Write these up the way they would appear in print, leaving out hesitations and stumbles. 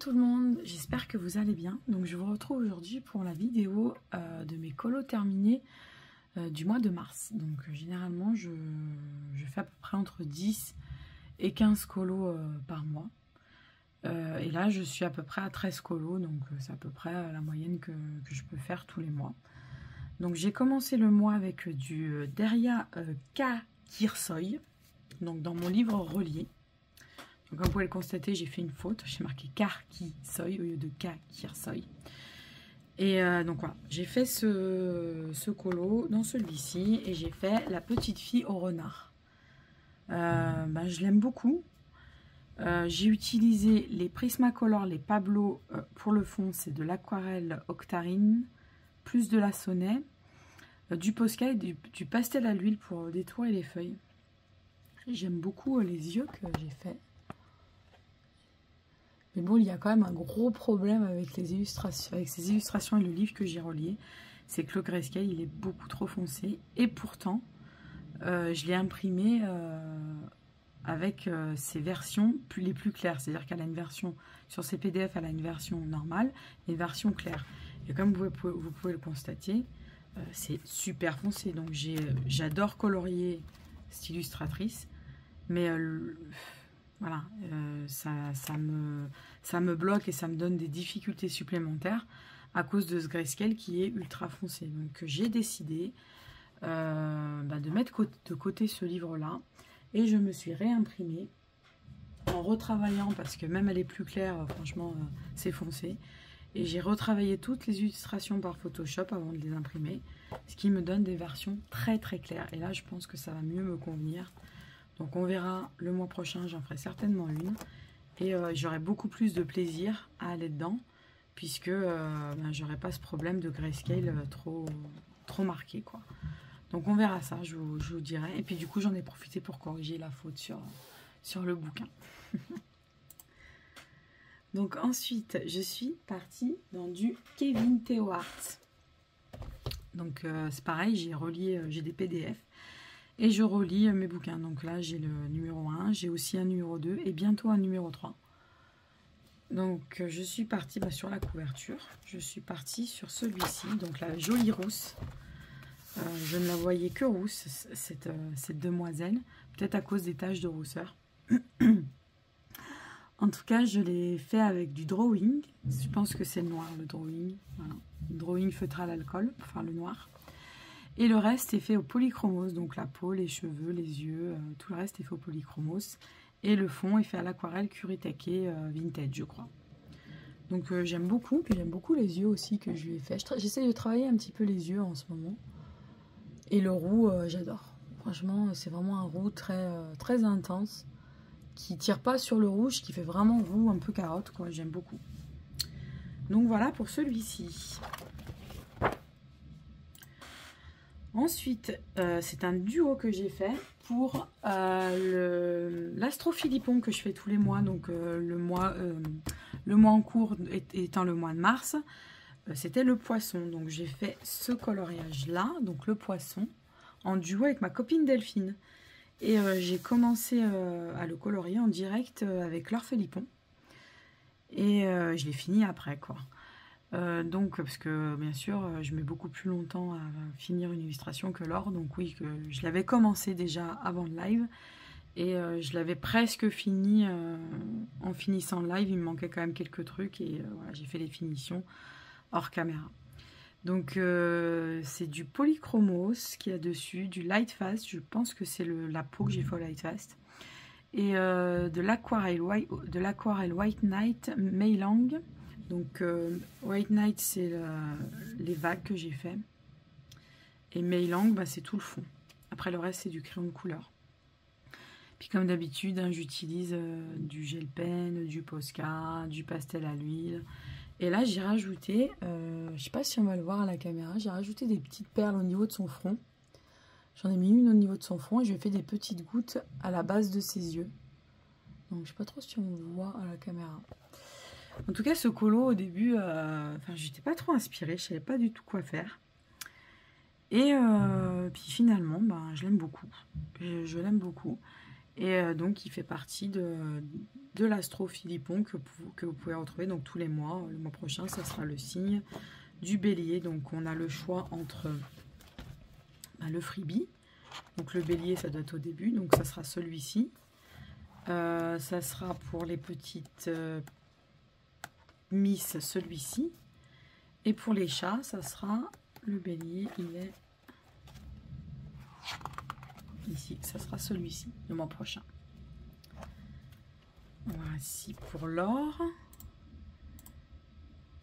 tout le monde, j'espère que vous allez bien. Donc je vous retrouve aujourd'hui pour la vidéo de mes colos terminés du mois de mars. Donc généralement je fais à peu près entre 10 et 15 colos par mois. Et là je suis à peu près à 13 colos, donc c'est à peu près la moyenne que je peux faire tous les mois. Donc j'ai commencé le mois avec du Deria Ka-Kirsoy, donc dans mon livre relié. Donc, comme vous pouvez le constater, j'ai fait une faute. J'ai marqué Ka-Kirsoy au lieu de Ka-Kirsoy. Et donc voilà, j'ai fait ce colo dans celui-ci et j'ai fait la petite fille au renard. Je l'aime beaucoup. J'ai utilisé les Prismacolor, les Pablo pour le fond, c'est de l'aquarelle Octarine, plus de la Sonnet, du Posca et du pastel à l'huile pour détourer les feuilles. J'aime beaucoup les yeux que j'ai fait. Mais bon, il y a quand même un gros problème avec les illustrations, avec ces illustrations et le livre que j'ai relié. C'est que le grayscale, il est beaucoup trop foncé. Et pourtant, je l'ai imprimé avec ces versions les plus claires. C'est-à-dire qu'elle a une version, sur ces PDF, elle a une version normale et une version claire. Et comme vous pouvez le constater, c'est super foncé. Donc j'adore colorier cette illustratrice. Mais voilà, ça me bloque et ça me donne des difficultés supplémentaires à cause de ce grayscale qui est ultra foncé. Donc j'ai décidé de mettre de côté ce livre-là et je me suis réimprimée en retravaillant, parce que même elle est plus claire, franchement c'est foncé. Et j'ai retravaillé toutes les illustrations par Photoshop avant de les imprimer, ce qui me donne des versions très très claires. Et là je pense que ça va mieux me convenir. Donc on verra le mois prochain, j'en ferai certainement une. Et j'aurai beaucoup plus de plaisir à aller dedans, puisque j'aurai pas ce problème de grayscale trop marqué, quoi. Donc on verra ça, je vous dirai. Et puis du coup j'en ai profité pour corriger la faute sur le bouquin. Donc ensuite je suis partie dans du Kevin Théohart. Donc c'est pareil, j'ai relié, j'ai des PDF. Et je relis mes bouquins. Donc là, j'ai le numéro 1, j'ai aussi un numéro 2 et bientôt un numéro 3. Donc je suis partie sur la couverture. Je suis partie sur celui-ci, donc la jolie rousse. Je ne la voyais que rousse, cette demoiselle. Peut-être à cause des taches de rousseur. En tout cas, je l'ai fait avec du drawing. Je pense que c'est le noir, le drawing. Voilà. Le drawing feutré à l'alcool, enfin le noir. Et le reste est fait au polychromos, donc la peau, les cheveux, les yeux, tout le reste est fait au polychromos. Et le fond est fait à l'aquarelle Kuretake Vintage, je crois. Donc j'aime beaucoup, puis j'aime beaucoup les yeux aussi que je lui ai fait. J'essaie de travailler un petit peu les yeux en ce moment. Et le roux, j'adore. Franchement, c'est vraiment un roux très intense, qui tire pas sur le rouge, qui fait vraiment roux un peu carotte, quoi. J'aime beaucoup. Donc voilà pour celui-ci. Ensuite, c'est un duo que j'ai fait pour l'Astro-Philippon que je fais tous les mois. Donc le mois en cours étant le mois de mars, c'était le poisson. Donc j'ai fait ce coloriage-là, donc le poisson, en duo avec ma copine Delphine. Et j'ai commencé à le colorier en direct avec Laure Philippon. Et je l'ai fini après, quoi. Donc, parce que bien sûr, je mets beaucoup plus longtemps à finir une illustration que Laure. Donc oui, je l'avais commencé déjà avant le live. Et je l'avais presque fini en finissant le live. Il me manquait quand même quelques trucs. Et voilà, j'ai fait les finitions hors caméra. Donc c'est du polychromos qu'il y a dessus, du light fast. Je pense que c'est la peau que j'ai fait au light fast. Et de l'aquarelle White Night Meilang. Donc White Night, c'est les vagues que j'ai fait. Et Meilang, c'est tout le fond. Après le reste, c'est du crayon de couleur. Puis comme d'habitude, j'utilise du gel pen, du Posca, du pastel à l'huile. Et là, j'ai rajouté, je ne sais pas si on va le voir à la caméra, j'ai rajouté des petites perles au niveau de son front. J'en ai mis une au niveau de son front et je lui ai fait des petites gouttes à la base de ses yeux. Donc je ne sais pas trop si on le voit à la caméra. En tout cas, ce colo, au début, j'étais pas trop inspirée, je savais pas du tout quoi faire. Et puis finalement, je l'aime beaucoup. Je l'aime beaucoup. Et donc, il fait partie de l'Astro Philippon que vous pouvez retrouver donc tous les mois. Le mois prochain, ça sera le signe du Bélier. Donc on a le choix entre le freebie. Donc le Bélier, ça doit être au début, donc ça sera celui-ci. Ça sera pour les petites Miss, celui-ci. Et pour les chats, ça sera le Bélier, il est ici. Ça sera celui-ci, le mois prochain. Voici pour l'or.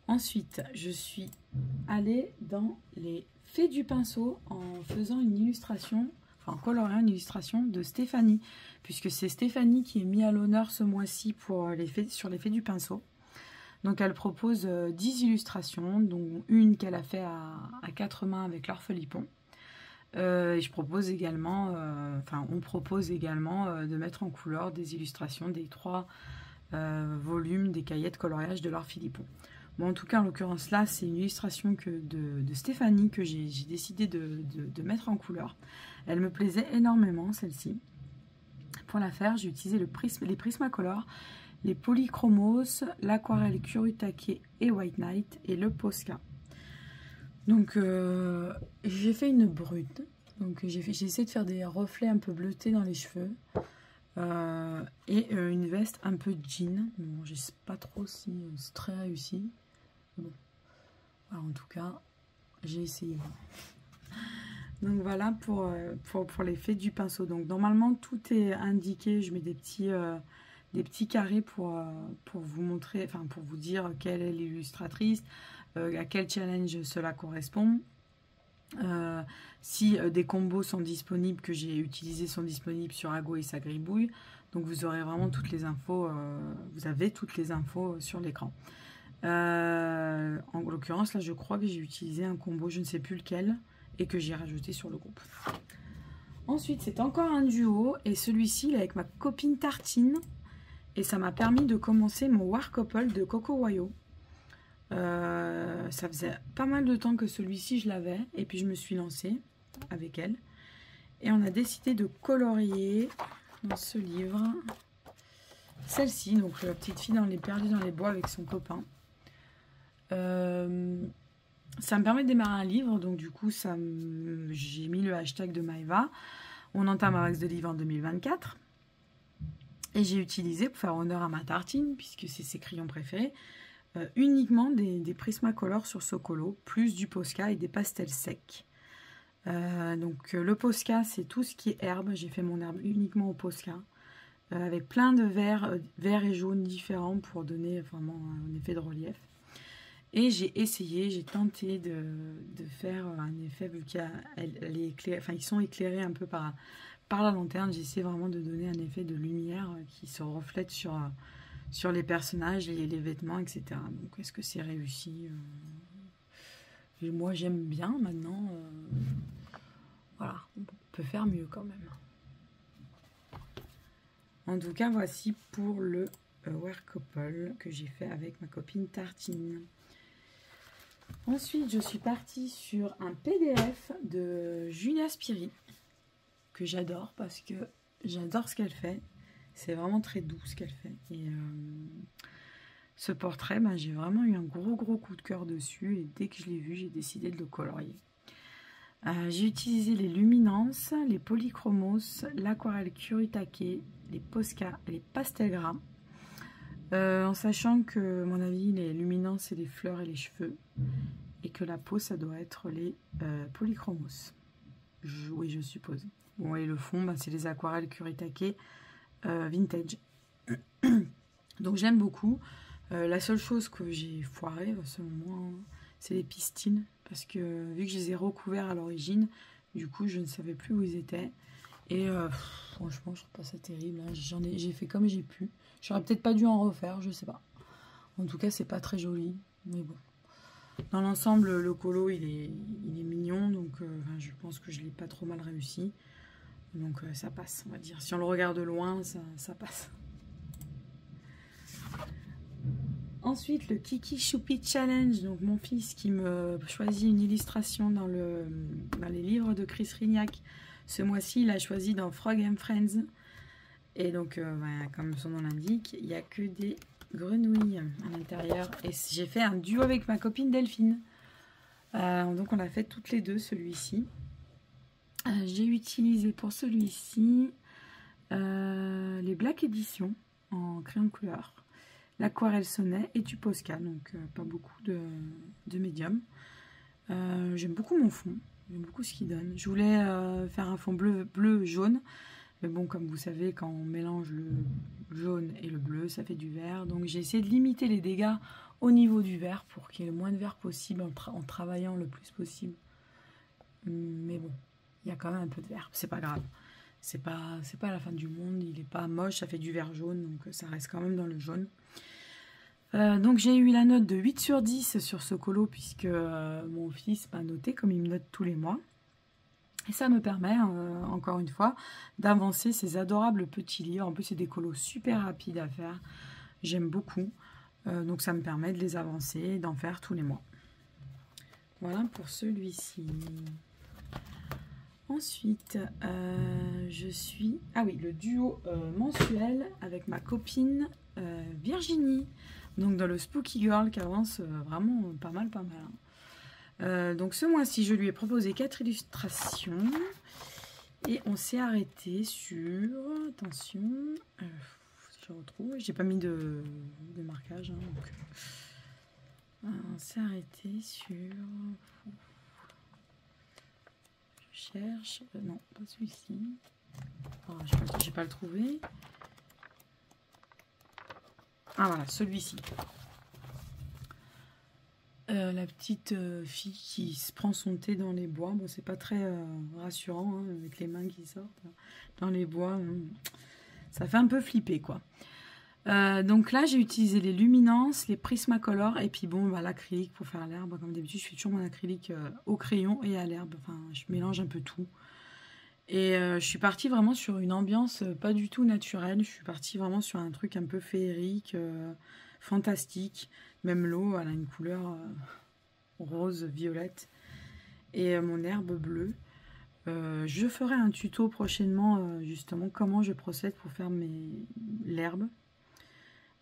Ensuite, je suis allée dans les Fées du pinceau en faisant une illustration, enfin en coloriant une illustration de Stéphanie, puisque c'est Stéphanie qui est mise à l'honneur ce mois-ci pour sur les Fées du pinceau. Donc elle propose 10 illustrations, dont une qu'elle a fait à 4 mains avec l'Orphelipon. Et je propose également, on propose également de mettre en couleur des illustrations des 3 volumes des cahiers de coloriage de l'Orphelipon. Bon, en tout cas, en l'occurrence, là, c'est une illustration de Stéphanie que j'ai décidé de mettre en couleur. Elle me plaisait énormément, celle-ci. Pour la faire, j'ai utilisé les Prismacolor, les Polychromos, l'aquarelle Kurutake et White Knight et le Posca. Donc, j'ai fait une brute. Donc, j'ai essayé de faire des reflets un peu bleutés dans les cheveux. Et une veste un peu jean. Bon, je sais pas trop si c'est très réussi. Bon. Alors, en tout cas, j'ai essayé. Donc voilà pour les Fées du pinceau. Donc normalement tout est indiqué. Je mets des petits carrés pour vous montrer, enfin pour vous dire quelle est l'illustratrice, à quel challenge cela correspond. Si des combos sont disponibles, que j'ai utilisés, sont disponibles sur Ago et sa gribouille. Donc vous aurez vraiment toutes les infos, vous avez toutes les infos sur l'écran. En l'occurrence là je crois que j'ai utilisé un combo, je ne sais plus lequel, et que j'ai rajouté sur le groupe. Ensuite c'est encore un duo, et celui-ci il est avec ma copine Tartine, et ça m'a permis de commencer mon War Couple de Coco Wayo. Ça faisait pas mal de temps que celui-ci je l'avais, et puis je me suis lancée avec elle, et on a décidé de colorier dans ce livre celle-ci, donc la petite fille perdue dans les bois avec son copain. Ça me permet de démarrer un livre, donc du coup j'ai mis le hashtag de Maeva. On entame un max de livre en 2024, et j'ai utilisé, pour faire honneur à ma Tartine, puisque c'est ses crayons préférés, uniquement des Prismacolor sur ce colo, plus du Posca et des pastels secs. Donc le Posca, c'est tout ce qui est herbe. J'ai fait mon herbe uniquement au Posca, avec plein de verts et jaunes différents pour donner vraiment un effet de relief. Et j'ai tenté de faire un effet, vu qu'ils sont éclairés un peu par la lanterne. J'essaie vraiment de donner un effet de lumière qui se reflète sur les personnages, les vêtements, etc. Donc est-ce que c'est réussi? Moi j'aime bien maintenant. Voilà, on peut faire mieux quand même. En tout cas, voici pour le War Couple que j'ai fait avec ma copine Tartine. Ensuite, je suis partie sur un PDF de Julia Spiri, que j'adore parce que j'adore ce qu'elle fait. C'est vraiment très doux ce qu'elle fait. Et ce portrait, j'ai vraiment eu un gros coup de cœur dessus. Et dès que je l'ai vu, j'ai décidé de le colorier. J'ai utilisé les luminances, les polychromos, l'aquarelle Kurutake, les Posca et les pastels gras. En sachant que, à mon avis, les luminances, c'est les fleurs et les cheveux. Et que la peau, ça doit être les polychromos. Oui, je suppose. Bon, et le fond, c'est les aquarelles Kurutake vintage. Donc j'aime beaucoup. La seule chose que j'ai foiré, selon moi, c'est les pistils. Parce que vu que je les ai recouverts à l'origine, du coup, je ne savais plus où ils étaient. Et franchement, je trouve pas ça terrible. Hein. J'ai fait comme j'ai pu. J'aurais peut-être pas dû en refaire, je sais pas. En tout cas, c'est pas très joli. Mais bon. Dans l'ensemble, le colo, il est mignon. Donc, je pense que je l'ai pas trop mal réussi. Donc, ça passe, on va dire. Si on le regarde de loin, ça passe. Ensuite, le Kiki Choupi Challenge. Donc, mon fils qui me choisit une illustration dans les livres de Chris Rignac. Ce mois-ci, il a choisi dans Frog and Friends. Et donc, comme son nom l'indique, il n'y a que des grenouilles à l'intérieur. Et j'ai fait un duo avec ma copine Delphine. Donc, on l'a fait toutes les deux, celui-ci. J'ai utilisé pour celui-ci les Black Edition en crayon de couleur, l'aquarelle Sonnet et du Posca, donc pas beaucoup de médium. J'aime beaucoup mon fond, j'aime beaucoup ce qu'il donne. Je voulais faire un fond bleu jaune, mais bon, comme vous savez, quand on mélange le jaune et le bleu, ça fait du vert. Donc j'ai essayé de limiter les dégâts au niveau du vert pour qu'il y ait le moins de vert possible en travaillant le plus possible. Mais bon, il y a quand même un peu de vert, c'est pas grave. C'est pas la fin du monde, il est pas moche, ça fait du vert jaune, donc ça reste quand même dans le jaune. Donc j'ai eu la note de 8 sur 10 sur ce colo, puisque mon fils m'a noté comme il me note tous les mois. Et ça me permet, encore une fois, d'avancer ces adorables petits livres. En plus, c'est des colos super rapides à faire, j'aime beaucoup. Donc ça me permet de les avancer et d'en faire tous les mois. Voilà pour celui-ci. Ensuite, je suis... Ah oui, le duo mensuel avec ma copine Virginie. Donc dans le Spooky Girl qui avance vraiment pas mal. Donc ce mois-ci, je lui ai proposé 4 illustrations. Et on s'est arrêté sur... Attention, si je retrouve... J'ai pas mis de marquage. Hein, donc, on s'est arrêté sur... cherche, non, pas celui-ci. Oh, j'ai pas le trouvé. Ah voilà, celui-ci. La petite fille qui se prend son thé dans les bois. Bon, c'est pas très rassurant, hein, avec les mains qui sortent dans les bois. Ça fait un peu flipper, quoi. Donc là, j'ai utilisé les luminances, les Prismacolor et puis bon, l'acrylique pour faire l'herbe. Comme d'habitude, je fais toujours mon acrylique au crayon et à l'herbe. Enfin, je mélange un peu tout. Et je suis partie vraiment sur une ambiance pas du tout naturelle. Je suis partie vraiment sur un truc un peu féerique, fantastique. Même l'eau, elle a une couleur rose, violette. Et mon herbe bleue. Je ferai un tuto prochainement, justement, comment je procède pour faire l'herbe.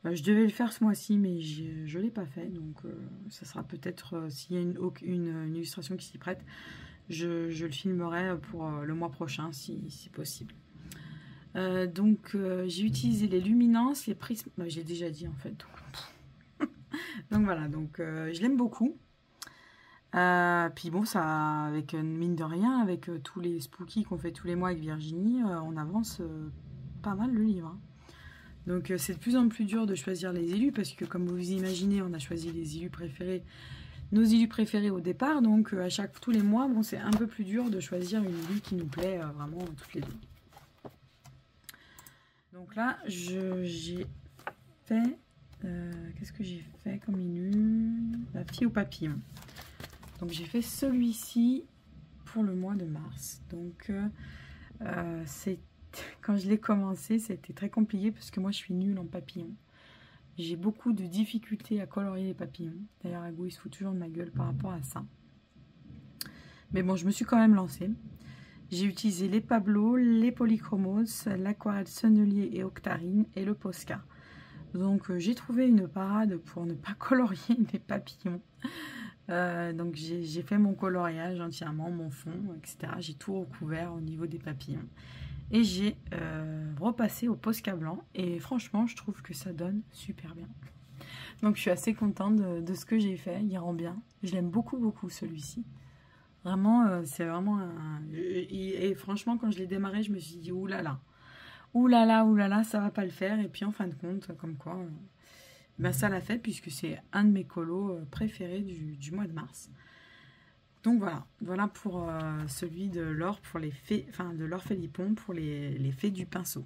Je devais le faire ce mois-ci, mais je ne l'ai pas fait. Donc, ça sera peut-être, s'il y a une illustration qui s'y prête, je le filmerai pour le mois prochain, si possible. Donc, j'ai utilisé les luminances, les prismes... j'ai déjà dit, en fait. Donc, voilà. Donc, je l'aime beaucoup. Puis bon, ça, avec mine de rien, avec tous les spookies qu'on fait tous les mois avec Virginie, on avance pas mal le livre. Hein. Donc c'est de plus en plus dur de choisir les élus parce que comme vous imaginez, on a choisi les élus préférés, nos élus préférés au départ. Donc tous les mois, bon, c'est un peu plus dur de choisir une élue qui nous plaît vraiment toutes les deux. Donc là, j'ai fait... qu'est-ce que j'ai fait comme élu? La fille au papillon. Donc j'ai fait celui-ci pour le mois de mars. Donc quand je l'ai commencé, c'était très compliqué parce que moi je suis nulle en papillons. J'ai beaucoup de difficultés à colorier les papillons. D'ailleurs, Ago il se fout toujours de ma gueule par rapport à ça. Mais bon, je me suis quand même lancée. J'ai utilisé les Pablo, les Polychromos, l'aquarelle Sennelier et Octarine et le Posca. Donc j'ai trouvé une parade pour ne pas colorier mes papillons. Donc j'ai fait mon coloriage entièrement, mon fond, etc. J'ai tout recouvert au niveau des papillons. Et j'ai repassé au Posca blanc. Et franchement, je trouve que ça donne super bien. Donc je suis assez contente de ce que j'ai fait. Il rend bien. Je l'aime beaucoup celui-ci. Vraiment, c'est vraiment un... Et franchement, quand je l'ai démarré, je me suis dit, oulala, ça va pas le faire. Et puis en fin de compte, comme quoi... Ben ça l'a fait puisque c'est un de mes colos préférés du mois de mars. Donc voilà pour celui de l'or pour les fées, enfin de l'or Félipon pour les fées du pinceau.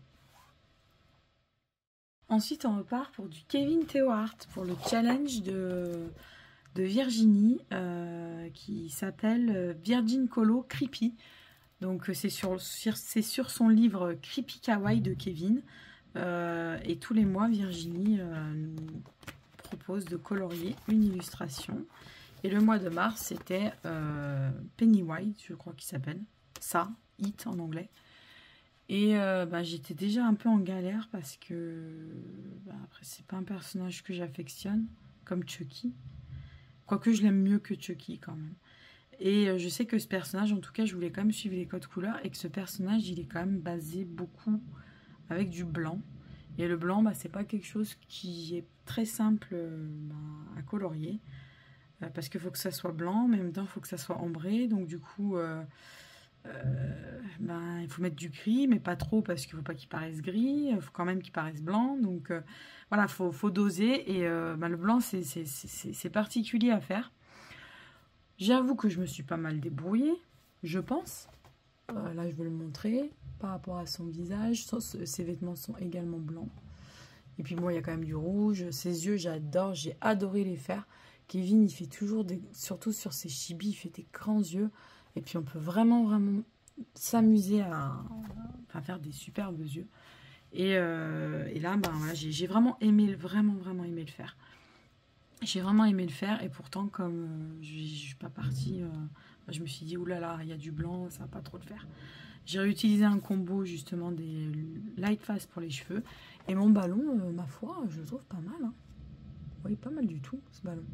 Ensuite on repart pour du Kevin Theohart pour le challenge de Virginie qui s'appelle Virgin Colo Creepy. Donc c'est sur son livre Creepy Kawaii de Kevin. Et tous les mois, Virginie nous propose de colorier une illustration. Et le mois de mars, c'était Pennywise, je crois qu'il s'appelle. Ça, It en anglais. Et j'étais déjà un peu en galère parce que après c'est pas un personnage que j'affectionne comme Chucky. Quoique je l'aime mieux que Chucky quand même. Et je sais que ce personnage, en tout cas, je voulais quand même suivre les codes couleurs et que ce personnage, il est quand même basé beaucoup avec du blanc. Et le blanc, c'est pas quelque chose qui est très simple à colorier. Parce qu'il faut que ça soit blanc, mais en même temps, il faut que ça soit ambré. Donc du coup, il faut mettre du gris, mais pas trop parce qu'il ne faut pas qu'il paraisse gris. Il faut quand même qu'il paraisse blanc. Donc voilà, faut doser. Et le blanc, c'est particulier à faire. J'avoue que je me suis pas mal débrouillée, je pense. Là, je vais le montrer par rapport à son visage. Ses vêtements sont également blancs. Et puis moi, il y a quand même du rouge. Ses yeux, j'adore. J'ai adoré les faire. Kevin, il fait toujours, surtout sur ses chibis, il fait des grands yeux. Et puis on peut vraiment, vraiment s'amuser à faire des superbes yeux. Et là, voilà, j'ai vraiment aimé, vraiment aimé le faire. J'ai vraiment aimé le faire. Et pourtant, comme je ne suis pas partie, je me suis dit, oulala, il y a du blanc, ça va pas trop le faire. J'ai réutilisé un combo justement des Light Fast pour les cheveux. Et mon ballon, ma foi, je le trouve pas mal. Hein. Oui, pas mal du tout, ce ballon.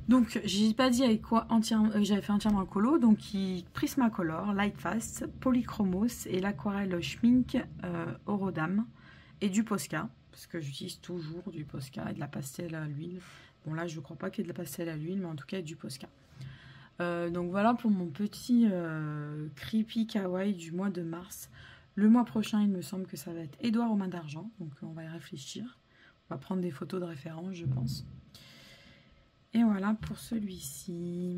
Donc, j'ai pas dit avec quoi j'avais fait entièrement un colo. Donc, Prismacolor, Light Fast, Polychromos et l'aquarelle Schmink Orodam et du Posca. Parce que j'utilise toujours du Posca et de la pastel à l'huile. Bon, là, je ne crois pas qu'il y ait de la pastel à l'huile, mais en tout cas, du Posca. Donc, voilà pour mon petit creepy kawaii du mois de mars. Le mois prochain, il me semble que ça va être Édouard aux mains d'argent. Donc, on va y réfléchir. On va prendre des photos de référence, je pense. Et voilà pour celui-ci.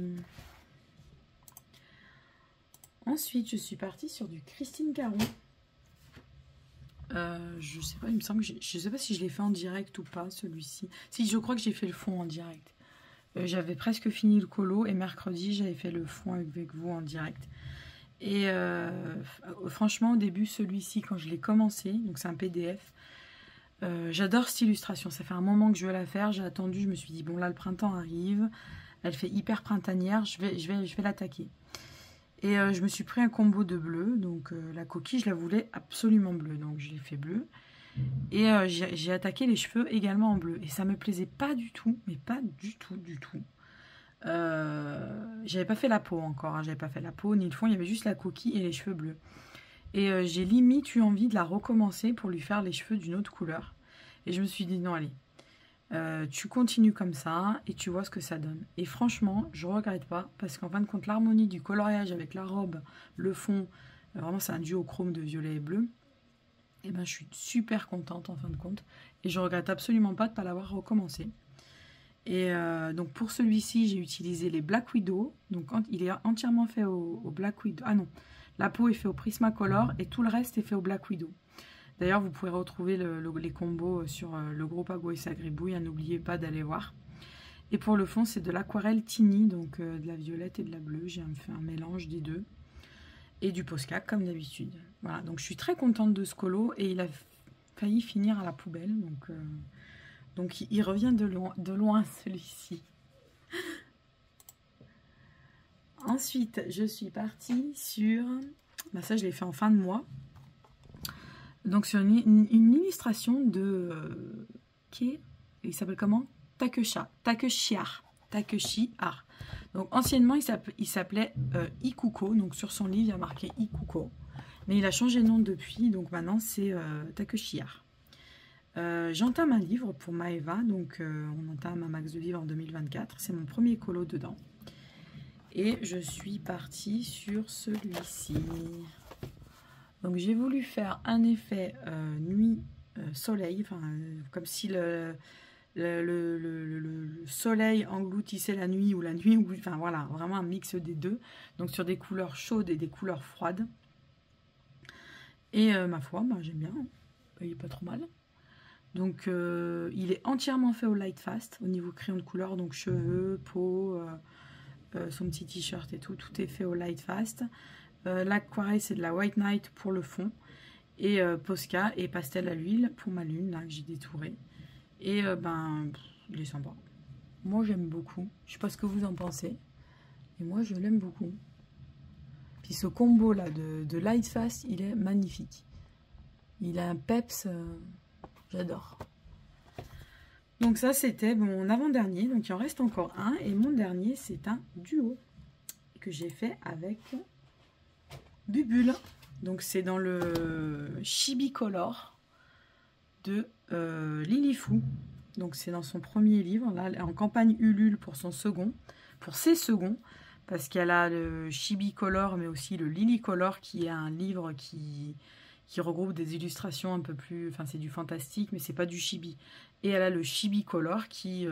Ensuite, je suis partie sur du Christine Caron. Je sais pas, il me semble que je sais pas si je l'ai fait en direct ou pas, celui-ci. Si, je crois que j'ai fait le fond en direct. J'avais presque fini le colo et mercredi, j'avais fait le fond avec vous en direct. Et franchement, au début, celui-ci, quand je l'ai commencé, donc c'est un PDF, j'adore cette illustration. Ça fait un moment que je veux la faire. J'ai attendu, je me suis dit, bon là, le printemps arrive. Elle fait hyper printanière, je vais l'attaquer. Et je me suis pris un combo de bleu. Donc la coquille, je la voulais absolument bleue. Donc je l'ai fait bleu. Et j'ai attaqué les cheveux également en bleu. Et ça me plaisait pas du tout. Mais pas du tout, du tout. J'avais pas fait la peau encore. Hein, j'avais pas fait la peau ni le fond. Il y avait juste la coquille et les cheveux bleus. Et j'ai limite eu envie de la recommencer pour lui faire les cheveux d'une autre couleur. Et je me suis dit, non, allez, tu continues comme ça et tu vois ce que ça donne. Et franchement, je ne regrette pas parce qu'en fin de compte, l'harmonie du coloriage avec la robe, le fond, vraiment c'est un duo chrome de violet et bleu. Et je suis super contente en fin de compte. Et je regrette absolument pas de ne pas l'avoir recommencé. Et donc pour celui-ci, j'ai utilisé les Black Widow. Donc il est entièrement fait au Black Widow. Ah non, la peau est faite au Prismacolor et tout le reste est fait au Black Widow. D'ailleurs, vous pourrez retrouver les combos sur le groupe Agua et Sagribouille. N'oubliez pas d'aller voir. Et pour le fond, c'est de l'aquarelle Tini, donc de la violette et de la bleue. J'ai fait un mélange des deux. Et du Posca, comme d'habitude. Voilà, donc je suis très contente de ce colo. Et il a failli finir à la poubelle. Donc il revient de loin celui-ci. Ensuite, je suis partie sur... ça, je l'ai fait en fin de mois. Donc sur une illustration de... il s'appelle comment? Takeshi Art. Donc anciennement, il s'appelait Ikuko. Donc sur son livre, il y a marqué Ikuko. Mais il a changé de nom depuis. Donc maintenant, c'est Takeshi Art. J'entame un livre pour Maeva. Donc on entame un max de livres en 2024. C'est mon premier colo dedans. Et je suis partie sur celui-ci. Donc j'ai voulu faire un effet nuit-soleil, comme si le soleil engloutissait la nuit ou la nuit, voilà, vraiment un mix des deux. Donc sur des couleurs chaudes et des couleurs froides. Et ma foi, j'aime bien, hein. Il n'est pas trop mal. Donc il est entièrement fait au Light Fast, au niveau crayon de couleur, donc cheveux, peau, son petit t-shirt et tout est fait au Light Fast. L'aquarelle, c'est de la White Night pour le fond. Et Posca et pastel à l'huile pour ma lune, là, que j'ai détouré. Et il est sympa. Moi, j'aime beaucoup. Je sais pas ce que vous en pensez. Et moi, je l'aime beaucoup. Puis ce combo là de Light Fast, il est magnifique. Il a un peps, j'adore. Donc ça c'était mon avant-dernier, donc il en reste encore un. Et mon dernier c'est un duo que j'ai fait avec Bubule. Donc c'est dans le Chibi Color de Lily Fou. Donc c'est dans son premier livre, là en campagne Ulule pour son second, pour ses seconds, parce qu'elle a le Chibi Color mais aussi le Lily Color qui est un livre qui regroupe des illustrations un peu plus, enfin c'est du fantastique mais c'est pas du chibi. Et elle a le Chibi Color qui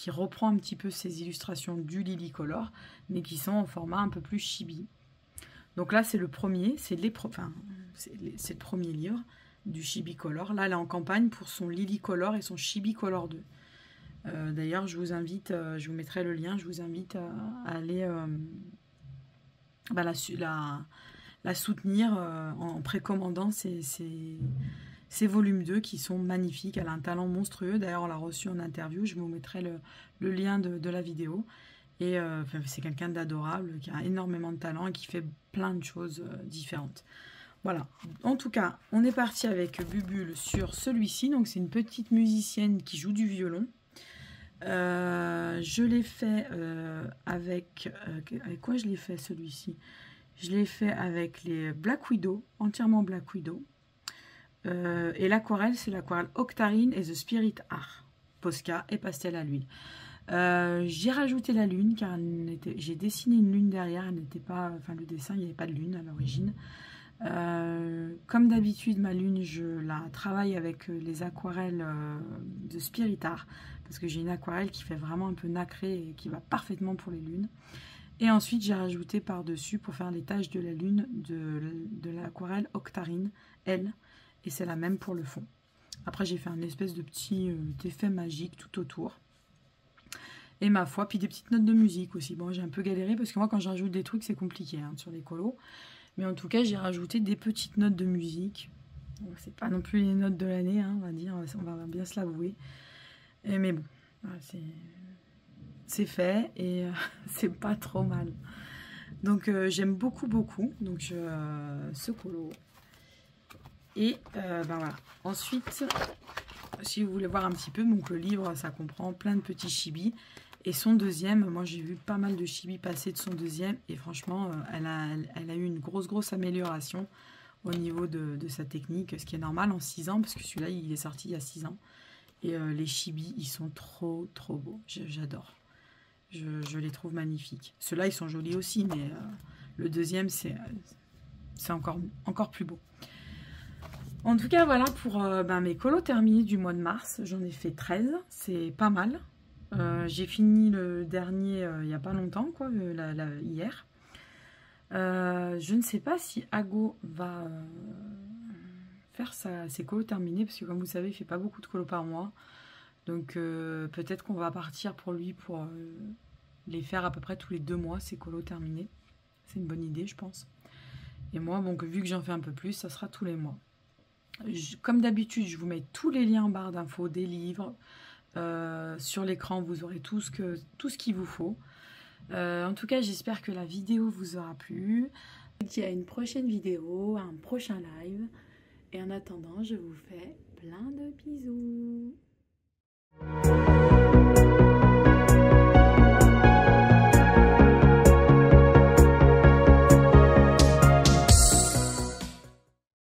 reprend un petit peu ces illustrations du Lily Color mais qui sont en format un peu plus chibi. Donc là c'est le premier, c'est le premier livre du Chibi Color. Là elle est en campagne pour son Lily Color et son Chibi Color 2. D'ailleurs je vous invite, je vous mettrai le lien, je vous invite à aller la soutenir en précommandant ces volumes 2 qui sont magnifiques. Elle a un talent monstrueux. D'ailleurs, on l'a reçue en interview. Je vous mettrai le lien de la vidéo. Et c'est quelqu'un d'adorable, qui a énormément de talent et qui fait plein de choses différentes. Voilà. En tout cas, on est parti avec Bubule sur celui-ci. Donc, c'est une petite musicienne qui joue du violon. Je l'ai fait avec quoi je l'ai fait celui-ci? Je l'ai fait avec les Black Widow, entièrement Black Widow. Et l'aquarelle, c'est l'aquarelle Octarine et The Spirit Art, Posca et pastel à l'huile. J'ai rajouté la lune car j'ai dessiné une lune derrière, elle n'était pas, enfin le dessin, il n'y avait pas de lune à l'origine. Comme d'habitude, ma lune, je la travaille avec les aquarelles de Spirit Art parce que j'ai une aquarelle qui fait vraiment un peu nacrée et qui va parfaitement pour les lunes. Et ensuite, j'ai rajouté par-dessus pour faire les taches de la lune de l'aquarelle Octarine, elle. Et c'est la même pour le fond. Après, j'ai fait un espèce de petit effet magique tout autour. Et ma foi, puis des petites notes de musique aussi. Bon, j'ai un peu galéré parce que moi, quand je rajoute des trucs, c'est compliqué hein, sur les colos. Mais en tout cas, j'ai rajouté des petites notes de musique. Bon, c'est pas non plus les notes de l'année, hein, on va dire. On va bien se l'avouer. Mais bon, voilà, c'est fait et c'est pas trop mal. Donc j'aime beaucoup donc ce colo. Et ben voilà. Ensuite, si vous voulez voir un petit peu, donc le livre ça comprend plein de petits chibis. Et son deuxième, moi j'ai vu pas mal de chibis passer de son deuxième et franchement elle a eu une grosse amélioration au niveau de sa technique, ce qui est normal en 6 ans parce que celui-là il est sorti il y a 6 ans. Et les chibis ils sont trop beaux, j'adore. Je les trouve magnifiques. Ceux-là, ils sont jolis aussi, mais le deuxième, c'est encore plus beau. En tout cas, voilà pour mes colos terminés du mois de mars. J'en ai fait 13, c'est pas mal. J'ai fini le dernier il n'y a pas longtemps, quoi, hier. Je ne sais pas si Ago va faire ses colos terminés, parce que comme vous savez, il ne fait pas beaucoup de colos par mois. Donc peut-être qu'on va partir pour lui pour les faire à peu près tous les 2 mois, ces colos terminés. C'est une bonne idée, je pense. Et moi, donc, vu que j'en fais un peu plus, ça sera tous les mois. Comme d'habitude, je vous mets tous les liens en barre d'infos des livres. Sur l'écran, vous aurez tout ce qu'il vous faut. En tout cas, j'espère que la vidéo vous aura plu. Je vous dis à une prochaine vidéo, à un prochain live. Et en attendant, je vous fais plein de bisous.